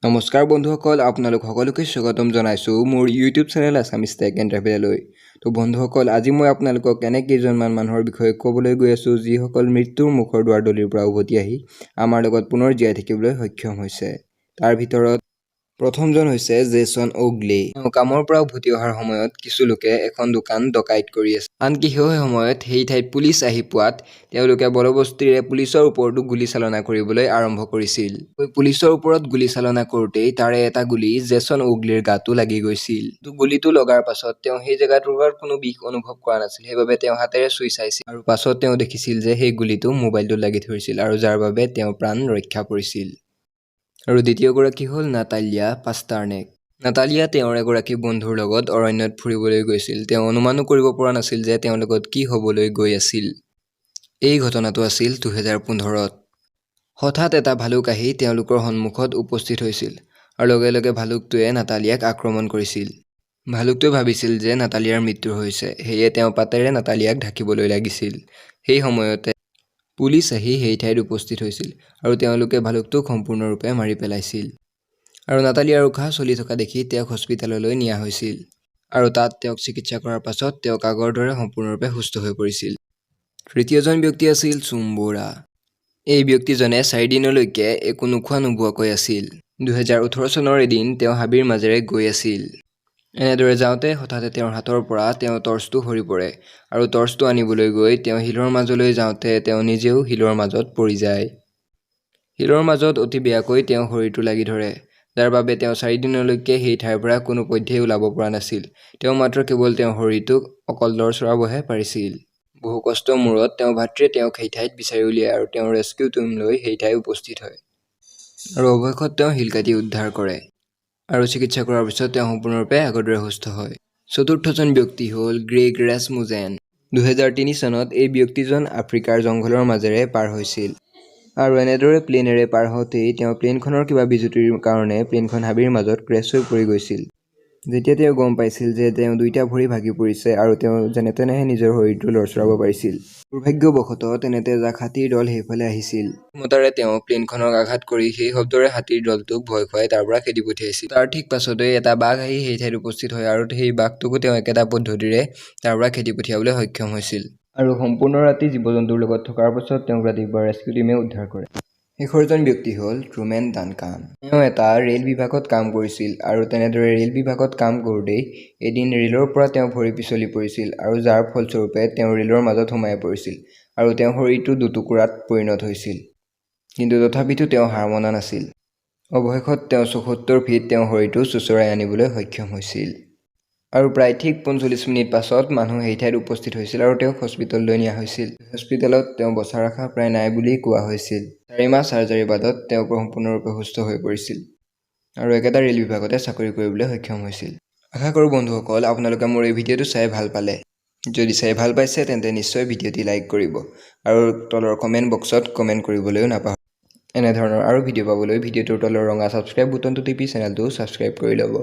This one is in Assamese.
নমস্কাৰ বন্ধুসকল, আপোনালোক সকলোকে স্বাগতম জনাইছোঁ মোৰ YouTube channel Assamese tech and ট্ৰেভেললৈ। তো বন্ধুসকল, আজি মই আপোনালোকক এনে কেইজনমান মানুহৰ বিষয়ে ক'বলৈ গৈ আছোঁ যিসকল মৃত্যুৰ মুখৰ দুৱাৰদলিৰ পৰা উভতি আহি আমাৰ লগত পুনৰ জীয়াই থাকিবলৈ সক্ষম হৈছে। তাৰ ভিতৰত প্ৰথমজন হৈছে জেছন ওগলি। তেওঁ কামৰ পৰা উভতি অহাৰ সময়ত কিছু লোকে এখন দোকান ডকাইত কৰি আছে। আনকি সেই সময়ত সেই ঠাইত পুলিচ আহি পোৱাত তেওঁলোকে বলবস্তিৰে পুলিচৰ ওপৰতো গুলীচালনা কৰিবলৈ আৰম্ভ কৰিছিল। পুলিচৰ ওপৰত গুলীচালনা কৰোঁতেই তাৰে এটা গুলী জেছন ওগলিৰ গাতো লাগি গৈছিল। গুলীটো লগাৰ পাছত তেওঁ সেই জেগাটোৰ কোনো বিষ অনুভৱ কৰা নাছিল, সেইবাবে তেওঁ হাতেৰে চুই চাইছিল আৰু পাছত তেওঁ দেখিছিল যে সেই গুলীটো মোবাইলটোত লাগি ধৰিছিল আৰু যাৰ বাবে তেওঁ প্ৰাণ ৰক্ষা পৰিছিল। আৰু দ্বিতীয়গৰাকী হ'ল নাতালিয়া পাষ্টাৰনেক। নাতালিয়া তেওঁৰ এগৰাকী বন্ধুৰ লগত অৰণ্যত ফুৰিবলৈ গৈছিল। তেওঁ অনুমানো কৰিব পৰা নাছিল যে তেওঁৰ লগত কি হ'বলৈ গৈ আছিল। এই ঘটনাটো আছিল 2015-ত। হঠাৎ এটা ভালুক আহি তেওঁলোকৰ সন্মুখত উপস্থিত হৈছিল আৰু লগে লগে ভালুকটোৱে নাতালিয়াক আক্ৰমণ কৰিছিল। ভালুকটোৱে ভাবিছিল যে নাতালিয়াৰ মৃত্যু হৈছে, সেয়ে তেওঁ পাতেৰে নাতালিয়াক ঢাকিবলৈ লাগিছিল। সেই সময়তে পুলিচ আহি সেই ঠাইত উপস্থিত হৈছিল আৰু তেওঁলোকে ভালুকটোক সম্পূৰ্ণৰূপে মাৰি পেলাইছিল। আৰু নাতালিয়াৰ উশাহ চলি থকা দেখি তেওঁক হস্পিটেললৈ নিয়া হৈছিল আৰু তাত তেওঁক চিকিৎসা কৰাৰ পাছত তেওঁক আগৰ দৰে সম্পূৰ্ণৰূপে সুস্থ হৈ পৰিছিল। তৃতীয়জন ব্যক্তি আছিল চুম্বোৰা। এই ব্যক্তিজনে 4 দিনলৈকে একো নোখোৱা নোবোৱাকৈ আছিল। 2018 চনৰ এদিন তেওঁ হাবিৰ মাজেৰে গৈ আছিল। এনেদৰে যাওঁতে হঠাতে তেওঁৰ হাতৰ পৰা তেওঁ টৰ্চটো সৰি পৰে আৰু টৰ্চটো আনিবলৈ গৈ তেওঁ শিলৰ মাজলৈ যাওঁতে তেওঁ নিজেও শিলৰ মাজত পৰি যায়। শিলৰ মাজত অতি বেয়াকৈ তেওঁ শৰীৰটো লাগি ধৰে, যাৰ বাবে তেওঁ 4 দিনলৈকে সেই ঠাইৰ পৰা কোনো পধ্যেই ওলাব পৰা নাছিল। তেওঁ মাত্ৰ কেৱল তেওঁৰ শৰীৰটোক অকল লৰচৰাবহে পাৰিছিল। বহু কষ্টৰ মূৰত তেওঁৰ ভাতৃয়ে তেওঁক সেই ঠাইত বিচাৰি উলিয়ায় আৰু তেওঁৰ ৰেস্কিউ টীম লৈ সেই ঠাইত উপস্থিত হয় আৰু অৱশেষত তেওঁ শিল কাটি উদ্ধাৰ কৰে আৰু চিকিৎসা কৰাৰ পিছত তেওঁ সম্পূৰ্ণৰূপে আগৰ দৰে সুস্থ হয়। চতুৰ্থজন ব্যক্তি হ'ল গ্ৰেগ ৰাছমুছেন। 2003 চনত এই ব্যক্তিজন আফ্ৰিকাৰ জংঘলৰ মাজেৰে পাৰ হৈছিল আৰু এনেদৰে প্লেনেৰে পাৰ হওঁতেই তেওঁ প্লেনখনৰ কিবা বিজুতিৰ কাৰণে প্লেনখন হাবিৰ মাজত ক্ৰেছ হৈ পৰি গৈছিল। যেতিয়া তেওঁ গম পাইছিল যে তেওঁ 2টা ভৰি ভাগি পৰিছে আৰু তেওঁ যেনে তেনেহে নিজৰ শৰীৰটো লৰচৰাব পাৰিছিল, দুৰ্ভাগ্যবশতঃ তেনেতে এজাক হাতীৰ দল সেইফালে আহিছিল। ক্ষমতাৰে তেওঁ প্লেনখনক আঘাত কৰি সেই শব্দৰে হাতীৰ দলটোক ভয় খুৱাই তাৰ পৰা খেদি পঠিয়াইছিল। তাৰ ঠিক পাছতেই এটা বাঘ আহি সেই ঠাইত উপস্থিত হয় আৰু সেই বাঘটোকো তেওঁ একেটা পদ্ধতিৰে তাৰ পৰা খেদি পঠিয়াবলৈ সক্ষম হৈছিল আৰু সম্পূৰ্ণ ৰাতি জীৱ-জন্তুৰ লগত থকাৰ পাছত তেওঁক ৰাতিপুৱা ৰেস্কিউ টীমে উদ্ধাৰ কৰে। শেষৰজন ব্যক্তি হ'ল ট্ৰুমেন ডানকান। তেওঁ এটা ৰেল বিভাগত কাম কৰিছিল আৰু তেনেদৰে ৰেল বিভাগত কাম কৰোঁতেই এদিন ৰেলৰ পৰা তেওঁ ভৰি পিছলি পৰিছিল আৰু যাৰ ফলস্বৰূপে তেওঁ ৰেলৰ মাজত সোমাই পৰিছিল আৰু তেওঁৰ শৰীৰটো দুটুকুৰাত পৰিণত হৈছিল। কিন্তু তথাপিতো তেওঁ হাৰ মনা নাছিল। অৱশেষত তেওঁ ৭৪ ফিট তেওঁৰ শৰীৰটো চোঁচৰাই আনিবলৈ সক্ষম হৈছিল আৰু প্ৰায় ঠিক ৪৫ মিনিট পাছত মানুহ সেই ঠাইত উপস্থিত হৈছিল আৰু তেওঁক হস্পিটেললৈ নিয়া হৈছিল। হস্পিটেলত তেওঁ বচাৰ আশা প্ৰায় নাই বুলি কোৱা হৈছিল। 4 মাহ চাৰ্জাৰীৰ বাদত তেওঁ সম্পূৰ্ণৰূপে সুস্থ হৈ পৰিছিল আৰু একেটা ৰেল বিভাগতে চাকৰি কৰিবলৈ সক্ষম হৈছিল। আশা কৰোঁ বন্ধুসকল আপোনালোকে মোৰ এই ভিডিঅ'টো চাই ভাল পালে। যদি চাই ভাল পাইছে তেন্তে নিশ্চয় ভিডিঅ'টি লাইক কৰিব আৰু তলৰ কমেণ্ট বক্সত কমেণ্ট কৰিবলৈও নাপাহৰিব। এনেধৰণৰ আৰু ভিডিঅ' পাবলৈ ভিডিঅ'টোৰ তলৰ ৰঙা ছাবস্ক্ৰাইব বুটনটো টিপি চেনেলটো ছাবস্ক্ৰাইব কৰি ল'ব।